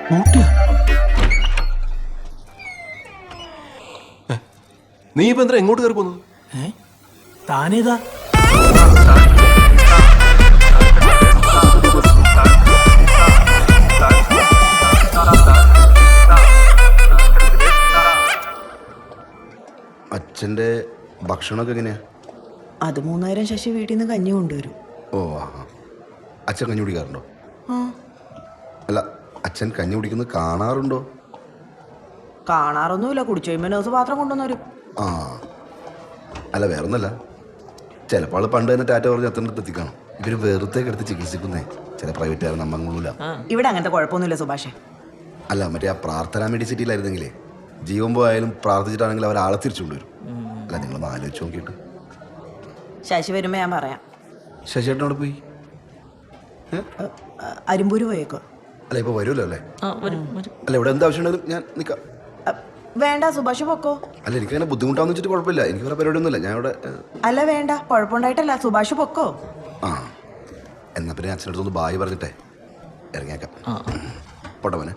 നീ ഇപ്പൊ എന്താ എങ്ങോട്ട് കയറി പോകുന്നത്? താനേതാ? അച്ഛൻ്റെ ഭക്ഷണമൊക്കെ എങ്ങനെയാ? അത് 3000 ശശി വീട്ടിൽ നിന്ന് കഞ്ഞി കൊണ്ടുവരും. ഓ ആ അച്ഛൻ കഞ്ഞി കുടിക്കാറുണ്ടോ? അല്ല, അച്ഛൻ കഞ്ഞി കുടിക്കുന്നത് കാണാറുണ്ടോ? കാണാറൊന്നുമില്ല, കുടിച്ചു കഴിയുമ്പോൾ നേഴ്സ് പാത്രം കൊണ്ടുവന്നവരും. ആ അല്ല, വേറൊന്നല്ല, ചിലപ്പോൾ ആൾ പണ്ട് തന്നെ ടാറ്റ പറഞ്ഞ് അച്ഛൻ്റെ അടുത്ത് എത്തിക്കാണും. ഇവർ വെറുതെ കിടത്ത് ചികിത്സിക്കുന്നേ ചില പ്രൈവറ്റുകാരൻ നമ്മങ്ങളില്ല. ഇവിടെ അങ്ങനത്തെ കുഴപ്പമൊന്നുമില്ല സുഭാഷേ. അല്ല, മറ്റേ ആ പ്രാർത്ഥനാ മെഡിസിറ്റിയിലായിരുന്നെങ്കിലേ ജീവൻ പോയാലും പ്രാർത്ഥിച്ചിട്ടാണെങ്കിൽ അവർ ആളെ തിരിച്ചു കൊണ്ടുവരും. അല്ല, നിങ്ങളൊന്ന് ആലോചിച്ച് നോക്കിയിട്ട്. ശശി വരുമ്പോ ഞാൻ പറയാം. ശശിയേട്ടൻ അവിടെ പോയി? അരിമ്പൂര് പോയേക്കോ? അല്ല, ഇപ്പോൾ വരുമല്ലോ അല്ലേ? അല്ല, ഇവിടെ എന്താ ആവശ്യമുണ്ടെങ്കിലും ഞാൻ നിൽക്കാം. വേണ്ട, സുഭാഷ് പൊക്കോ. അല്ല, എനിക്കങ്ങനെ ബുദ്ധിമുട്ടാന്ന് വെച്ചിട്ട് കുഴപ്പമില്ല, എനിക്ക് വേറെ പരിപാടിയൊന്നുമില്ല. ഞാൻ ഇവിടെ അല്ല വേണ്ട, കുഴപ്പമുണ്ടായിട്ടല്ല, സുഭാഷ് പൊക്കോ. ആ എന്നാ പിന്നെ അച്ഛനടുത്തൊന്ന് ബായ് പറഞ്ഞിട്ടേ ഇറങ്ങിയേക്കാം. പോട്ടെ മോനെ.